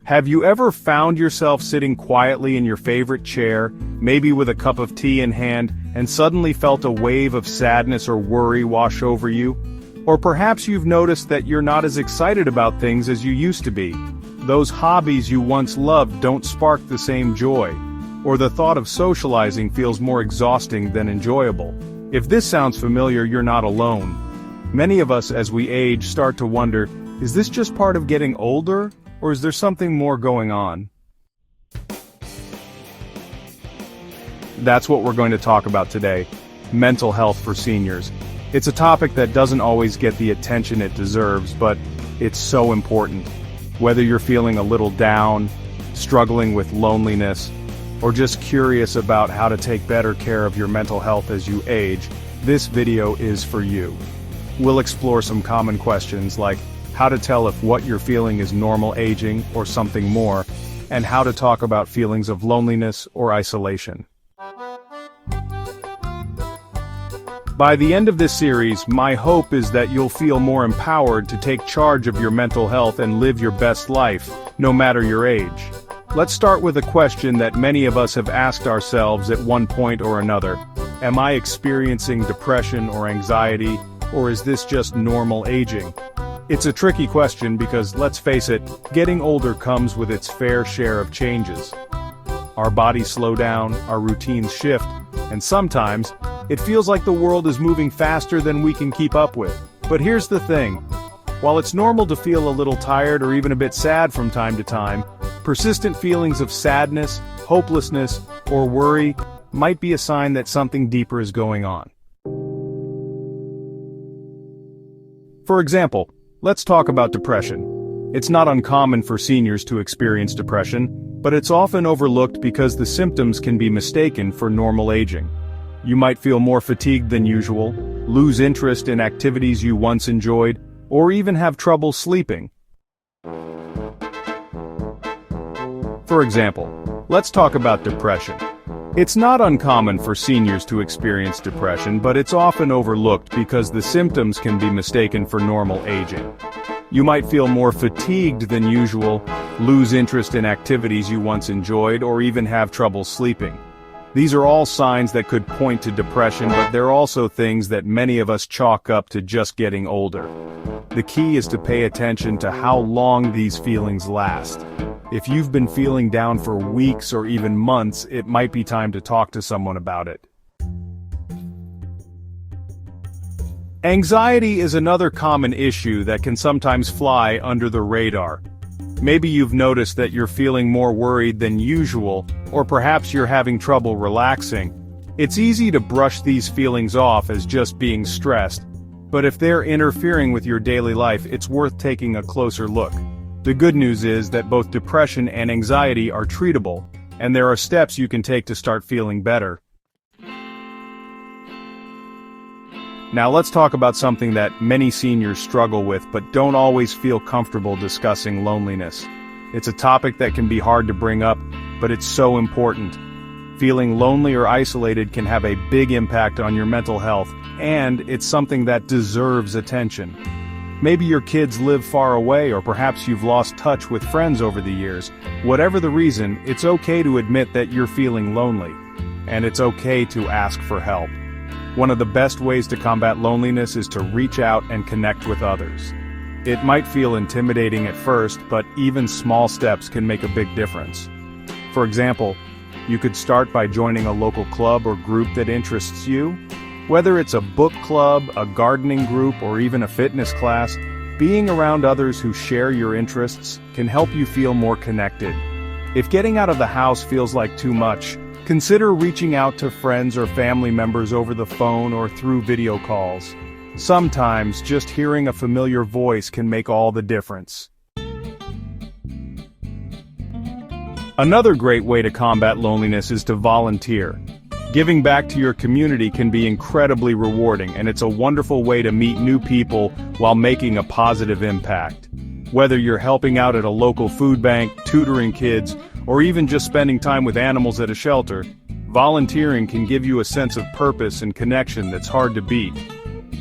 Have you ever found yourself sitting quietly in your favorite chair, maybe with a cup of tea in hand, and suddenly felt a wave of sadness or worry wash over you? Or perhaps you've noticed that you're not as excited about things as you used to be. Those hobbies you once loved don't spark the same joy. Or the thought of socializing feels more exhausting than enjoyable. If this sounds familiar, you're not alone. Many of us as we age start to wonder, is this just part of getting older? Or is there something more going on? That's what we're going to talk about today, mental health for seniors. It's a topic that doesn't always get the attention it deserves, but it's so important. Whether you're feeling a little down, struggling with loneliness, or just curious about how to take better care of your mental health as you age, this video is for you. We'll explore some common questions like how to tell if what you're feeling is normal aging or something more, and how to talk about feelings of loneliness or isolation. By the end of this series, my hope is that you'll feel more empowered to take charge of your mental health and live your best life, no matter your age. Let's start with a question that many of us have asked ourselves at one point or another. Am I experiencing depression or anxiety, or is this just normal aging? It's a tricky question because, let's face it, getting older comes with its fair share of changes. Our bodies slow down, our routines shift, and sometimes, it feels like the world is moving faster than we can keep up with. But here's the thing. While it's normal to feel a little tired or even a bit sad from time to time, persistent feelings of sadness, hopelessness, or worry might be a sign that something deeper is going on. For example, let's talk about depression. It's not uncommon for seniors to experience depression, but it's often overlooked because the symptoms can be mistaken for normal aging. You might feel more fatigued than usual, lose interest in activities you once enjoyed, or even have trouble sleeping. For example, let's talk about depression. It's not uncommon for seniors to experience depression, but it's often overlooked because the symptoms can be mistaken for normal aging. You might feel more fatigued than usual, lose interest in activities you once enjoyed, or even have trouble sleeping. These are all signs that could point to depression, but they're also things that many of us chalk up to just getting older. The key is to pay attention to how long these feelings last. If you've been feeling down for weeks or even months, it might be time to talk to someone about it. Anxiety is another common issue that can sometimes fly under the radar. Maybe you've noticed that you're feeling more worried than usual, or perhaps you're having trouble relaxing. It's easy to brush these feelings off as just being stressed, but if they're interfering with your daily life, it's worth taking a closer look. The good news is that both depression and anxiety are treatable, and there are steps you can take to start feeling better. Now let's talk about something that many seniors struggle with but don't always feel comfortable discussing: loneliness. It's a topic that can be hard to bring up, but it's so important. Feeling lonely or isolated can have a big impact on your mental health, and it's something that deserves attention. Maybe your kids live far away, or perhaps you've lost touch with friends over the years. Whatever the reason, it's okay to admit that you're feeling lonely. And it's okay to ask for help. One of the best ways to combat loneliness is to reach out and connect with others. It might feel intimidating at first, but even small steps can make a big difference. For example, you could start by joining a local club or group that interests you. Whether it's a book club, a gardening group, or even a fitness class, being around others who share your interests can help you feel more connected. If getting out of the house feels like too much, consider reaching out to friends or family members over the phone or through video calls. Sometimes just hearing a familiar voice can make all the difference. Another great way to combat loneliness is to volunteer. Giving back to your community can be incredibly rewarding, and it's a wonderful way to meet new people while making a positive impact. Whether you're helping out at a local food bank, tutoring kids, or even just spending time with animals at a shelter, volunteering can give you a sense of purpose and connection that's hard to beat.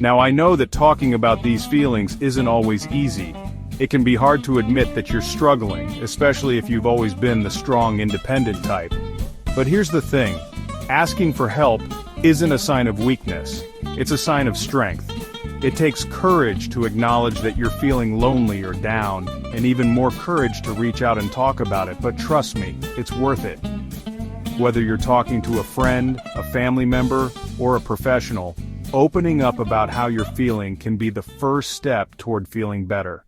Now, I know that talking about these feelings isn't always easy. It can be hard to admit that you're struggling, especially if you've always been the strong, independent type. But here's the thing, asking for help isn't a sign of weakness, it's a sign of strength. It takes courage to acknowledge that you're feeling lonely or down, and even more courage to reach out and talk about it, but trust me, it's worth it. Whether you're talking to a friend, a family member, or a professional, opening up about how you're feeling can be the first step toward feeling better.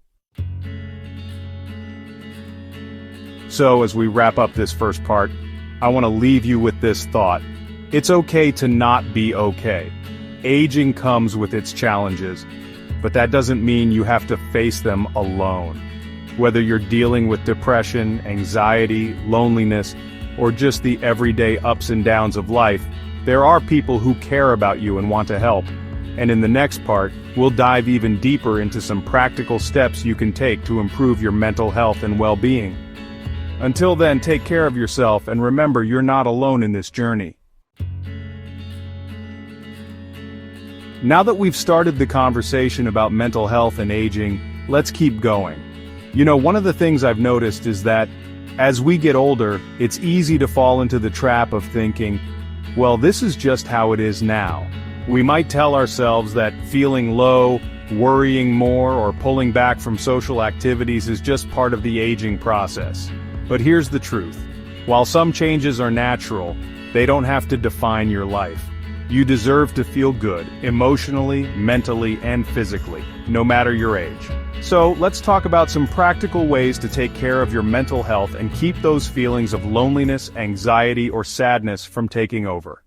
So, as we wrap up this first part, I want to leave you with this thought. It's okay to not be okay. Aging comes with its challenges, but that doesn't mean you have to face them alone. Whether you're dealing with depression, anxiety, loneliness, or just the everyday ups and downs of life, there are people who care about you and want to help. And in the next part, we'll dive even deeper into some practical steps you can take to improve your mental health and well-being. Until then, take care of yourself and remember you're not alone in this journey. Now that we've started the conversation about mental health and aging, let's keep going. One of the things I've noticed is that, as we get older, it's easy to fall into the trap of thinking, well, this is just how it is now. We might tell ourselves that feeling low, worrying more, or pulling back from social activities is just part of the aging process. But here's the truth. While some changes are natural, they don't have to define your life. You deserve to feel good, emotionally, mentally, and physically, no matter your age. So, let's talk about some practical ways to take care of your mental health and keep those feelings of loneliness, anxiety, or sadness from taking over.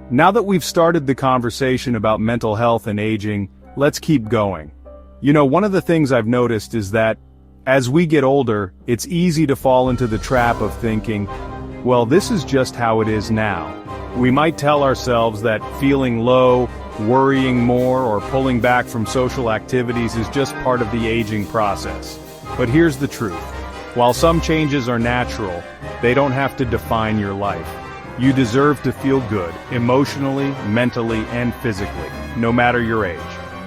Now that we've started the conversation about mental health and aging, let's keep going. One of the things I've noticed is that, as we get older, it's easy to fall into the trap of thinking, well, this is just how it is now. We might tell ourselves that feeling low, worrying more, or pulling back from social activities is just part of the aging process. But here's the truth. While some changes are natural, they don't have to define your life. You deserve to feel good, emotionally, mentally, and physically, no matter your age.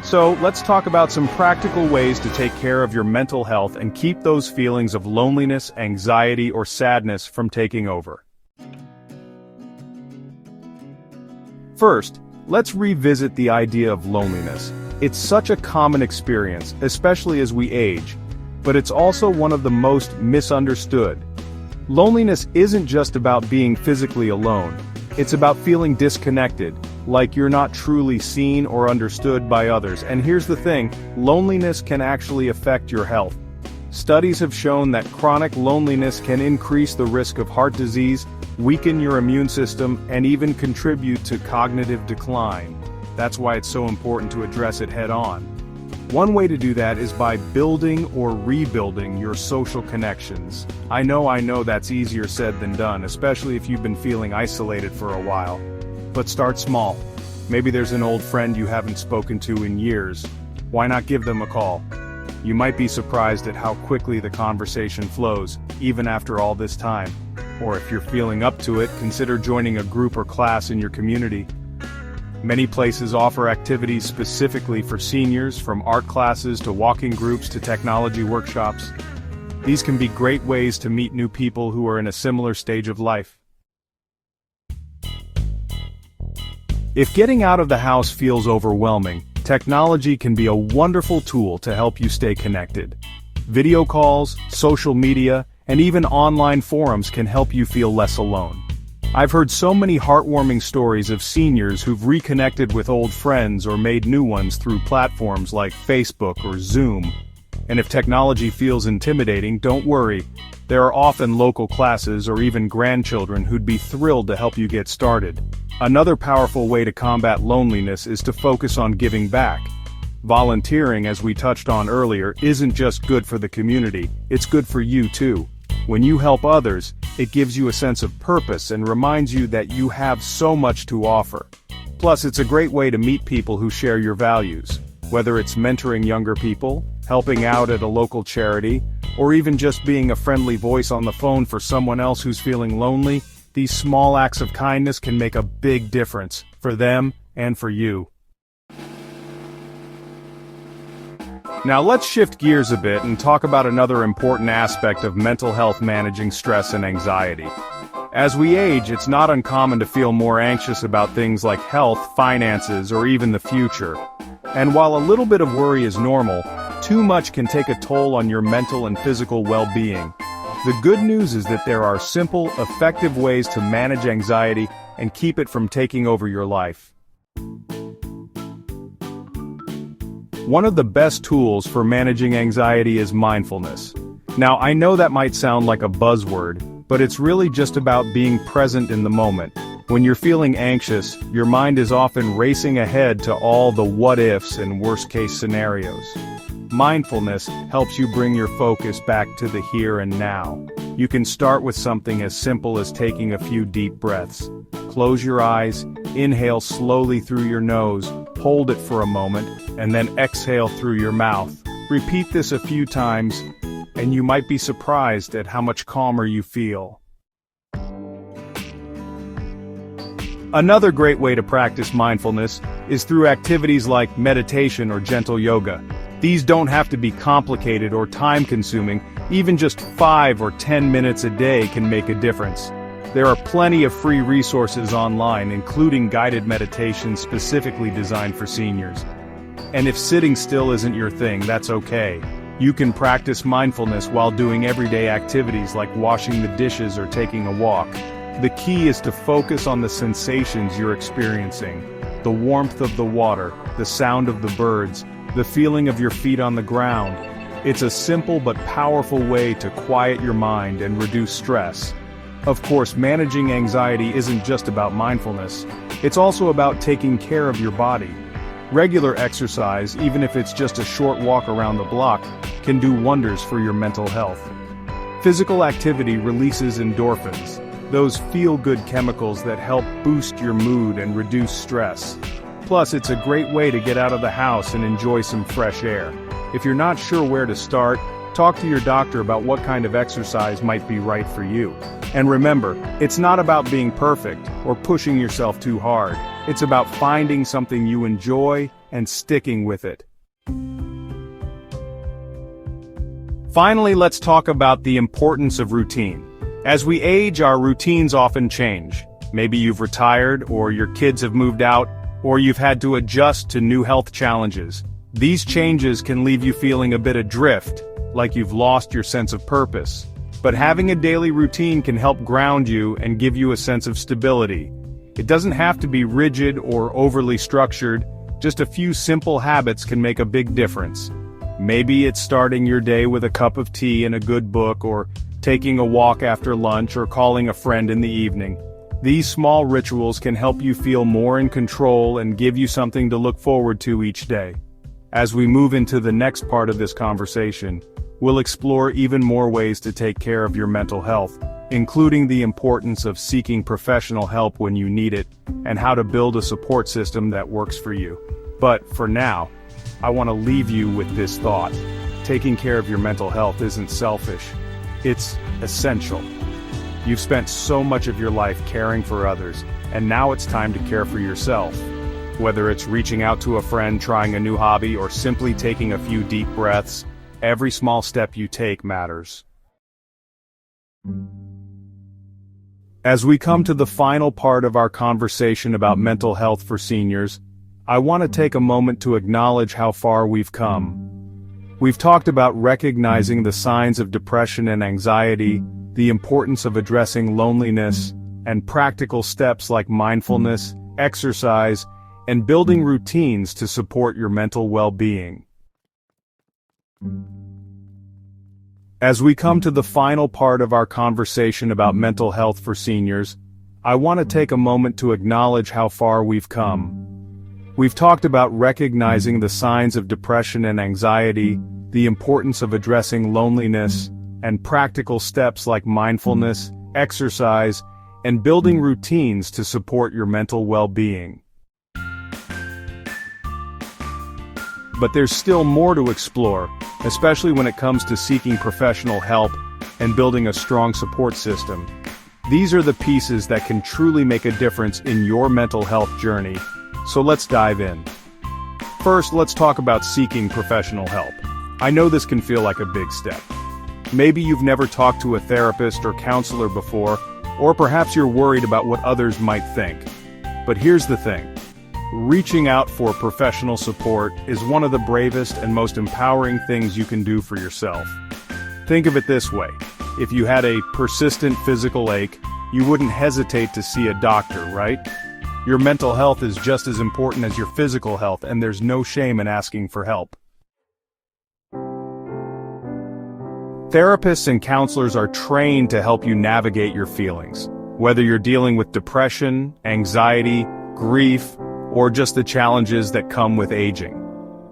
So, let's talk about some practical ways to take care of your mental health and keep those feelings of loneliness, anxiety, or sadness from taking over. First, let's revisit the idea of loneliness. It's such a common experience, especially as we age, but it's also one of the most misunderstood. Loneliness isn't just about being physically alone. It's about feeling disconnected, like you're not truly seen or understood by others. And here's the thing, loneliness can actually affect your health. Studies have shown that chronic loneliness can increase the risk of heart disease, weaken your immune system, and even contribute to cognitive decline. That's why it's so important to address it head-on. One way to do that is by building or rebuilding your social connections. I know that's easier said than done, especially if you've been feeling isolated for a while. But start small. Maybe there's an old friend you haven't spoken to in years. Why not give them a call? You might be surprised at how quickly the conversation flows, even after all this time. Or if you're feeling up to it, consider joining a group or class in your community. Many places offer activities specifically for seniors, from art classes to walking groups to technology workshops. These can be great ways to meet new people who are in a similar stage of life. If getting out of the house feels overwhelming, technology can be a wonderful tool to help you stay connected. Video calls, social media, and even online forums can help you feel less alone. I've heard so many heartwarming stories of seniors who've reconnected with old friends or made new ones through platforms like Facebook or Zoom. And if technology feels intimidating, don't worry. There are often local classes or even grandchildren who'd be thrilled to help you get started. Another powerful way to combat loneliness is to focus on giving back. Volunteering, as we touched on earlier, isn't just good for the community, it's good for you too. When you help others, it gives you a sense of purpose and reminds you that you have so much to offer. Plus, it's a great way to meet people who share your values. Whether it's mentoring younger people, helping out at a local charity, or even just being a friendly voice on the phone for someone else who's feeling lonely, these small acts of kindness can make a big difference for them and for you. Now let's shift gears a bit and talk about another important aspect of mental health: managing stress and anxiety. As we age, it's not uncommon to feel more anxious about things like health, finances, or even the future. And while a little bit of worry is normal, too much can take a toll on your mental and physical well-being. The good news is that there are simple, effective ways to manage anxiety and keep it from taking over your life. One of the best tools for managing anxiety is mindfulness. Now, I know that might sound like a buzzword, but it's really just about being present in the moment. When you're feeling anxious, your mind is often racing ahead to all the what-ifs and worst-case scenarios. Mindfulness helps you bring your focus back to the here and now. You can start with something as simple as taking a few deep breaths. Close your eyes, inhale slowly through your nose, hold it for a moment, and then exhale through your mouth. Repeat this a few times, and you might be surprised at how much calmer you feel. Another great way to practice mindfulness is through activities like meditation or gentle yoga. These don't have to be complicated or time-consuming. Even just 5 or 10 minutes a day can make a difference. There are plenty of free resources online, including guided meditations specifically designed for seniors. And if sitting still isn't your thing, that's okay. You can practice mindfulness while doing everyday activities like washing the dishes or taking a walk. The key is to focus on the sensations you're experiencing: the warmth of the water, the sound of the birds, the feeling of your feet on the ground. It's a simple but powerful way to quiet your mind and reduce stress. Of course, managing anxiety isn't just about mindfulness. It's also about taking care of your body. Regular exercise, even if it's just a short walk around the block, can do wonders for your mental health. Physical activity releases endorphins, those feel-good chemicals that help boost your mood and reduce stress. Plus, it's a great way to get out of the house and enjoy some fresh air. If you're not sure where to start, talk to your doctor about what kind of exercise might be right for you. And remember, it's not about being perfect or pushing yourself too hard. It's about finding something you enjoy and sticking with it. Finally, let's talk about the importance of routine. As we age, our routines often change. Maybe you've retired, or your kids have moved out, or you've had to adjust to new health challenges. These changes can leave you feeling a bit adrift, like you've lost your sense of purpose. But having a daily routine can help ground you and give you a sense of stability. It doesn't have to be rigid or overly structured. Just a few simple habits can make a big difference. Maybe it's starting your day with a cup of tea and a good book, or taking a walk after lunch, or calling a friend in the evening. These small rituals can help you feel more in control and give you something to look forward to each day. As we move into the next part of this conversation, we'll explore even more ways to take care of your mental health, including the importance of seeking professional help when you need it, and how to build a support system that works for you. But for now, I want to leave you with this thought. Taking care of your mental health isn't selfish. It's essential. You've spent so much of your life caring for others, and now it's time to care for yourself. Whether it's reaching out to a friend, trying a new hobby, or simply taking a few deep breaths, every small step you take matters. As we come to the final part of our conversation about mental health for seniors, I want to take a moment to acknowledge how far we've come. We've talked about recognizing the signs of depression and anxiety, the importance of addressing loneliness, and practical steps like mindfulness, exercise, and building routines to support your mental well-being. As we come to the final part of our conversation about mental health for seniors, I want to take a moment to acknowledge how far we've come. We've talked about recognizing the signs of depression and anxiety, the importance of addressing loneliness, and practical steps like mindfulness, exercise, and building routines to support your mental well-being. But there's still more to explore, especially when it comes to seeking professional help and building a strong support system. These are the pieces that can truly make a difference in your mental health journey, so let's dive in. First, let's talk about seeking professional help. I know this can feel like a big step. Maybe you've never talked to a therapist or counselor before, or perhaps you're worried about what others might think. But here's the thing. Reaching out for professional support is one of the bravest and most empowering things you can do for yourself. Think of it this way. If you had a persistent physical ache, you wouldn't hesitate to see a doctor, right? Your mental health is just as important as your physical health, and there's no shame in asking for help. Therapists and counselors are trained to help you navigate your feelings. Whether you're dealing with depression, anxiety, grief, or just the challenges that come with aging.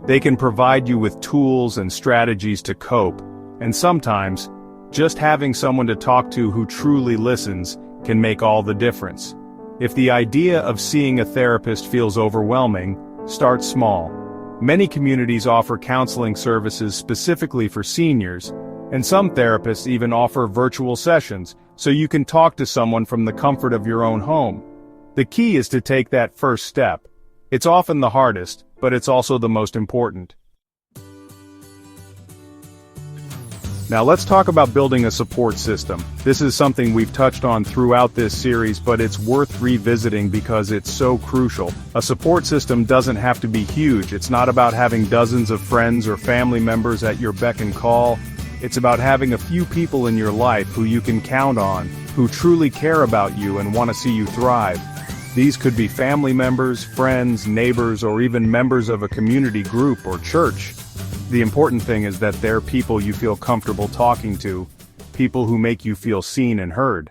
They can provide you with tools and strategies to cope, and sometimes, just having someone to talk to who truly listens can make all the difference. If the idea of seeing a therapist feels overwhelming, start small. Many communities offer counseling services specifically for seniors, and some therapists even offer virtual sessions, so you can talk to someone from the comfort of your own home. The key is to take that first step. It's often the hardest, but it's also the most important. Now let's talk about building a support system. This is something we've touched on throughout this series, but it's worth revisiting because it's so crucial. A support system doesn't have to be huge. It's not about having dozens of friends or family members at your beck and call. It's about having a few people in your life who you can count on, who truly care about you and want to see you thrive. These could be family members, friends, neighbors, or even members of a community group or church. The important thing is that they're people you feel comfortable talking to, people who make you feel seen and heard.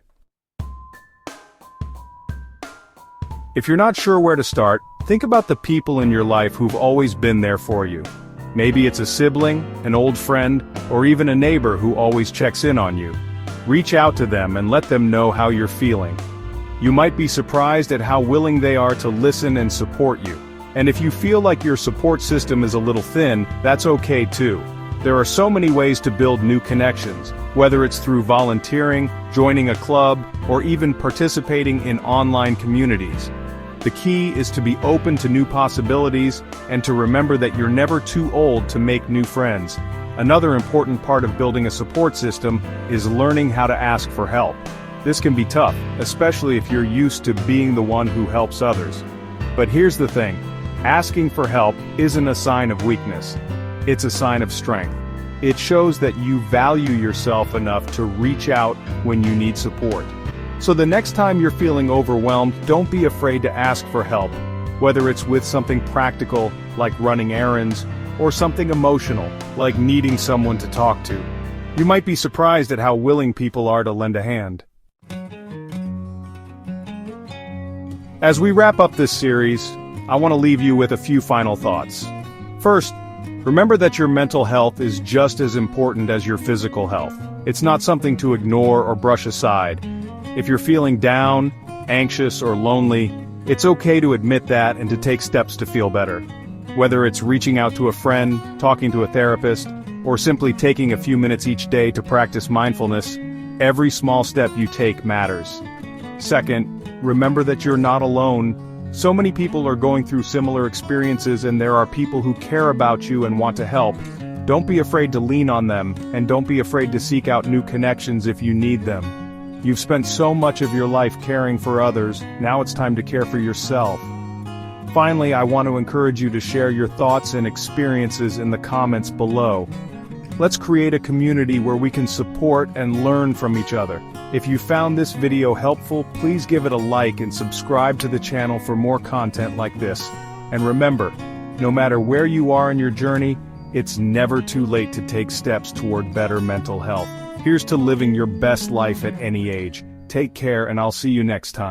If you're not sure where to start, think about the people in your life who've always been there for you. Maybe it's a sibling, an old friend, or even a neighbor who always checks in on you. Reach out to them and let them know how you're feeling. You might be surprised at how willing they are to listen and support you. And if you feel like your support system is a little thin, that's okay too. There are so many ways to build new connections, whether it's through volunteering, joining a club, or even participating in online communities. The key is to be open to new possibilities and to remember that you're never too old to make new friends. Another important part of building a support system is learning how to ask for help. This can be tough, especially if you're used to being the one who helps others. But here's the thing. Asking for help isn't a sign of weakness. It's a sign of strength. It shows that you value yourself enough to reach out when you need support. So the next time you're feeling overwhelmed, don't be afraid to ask for help, whether it's with something practical, like running errands, or something emotional, like needing someone to talk to. You might be surprised at how willing people are to lend a hand. As we wrap up this series, I want to leave you with a few final thoughts. First, remember that your mental health is just as important as your physical health. It's not something to ignore or brush aside. If you're feeling down, anxious, or lonely, it's okay to admit that and to take steps to feel better. Whether it's reaching out to a friend, talking to a therapist, or simply taking a few minutes each day to practice mindfulness, every small step you take matters. Second, remember that you're not alone. So many people are going through similar experiences, and there are people who care about you and want to help. Don't be afraid to lean on them, and don't be afraid to seek out new connections if you need them. You've spent so much of your life caring for others, now it's time to care for yourself. Finally, I want to encourage you to share your thoughts and experiences in the comments below. Let's create a community where we can support and learn from each other. If you found this video helpful, please give it a like and subscribe to the channel for more content like this. And remember, no matter where you are in your journey, it's never too late to take steps toward better mental health. Here's to living your best life at any age. Take care, and I'll see you next time.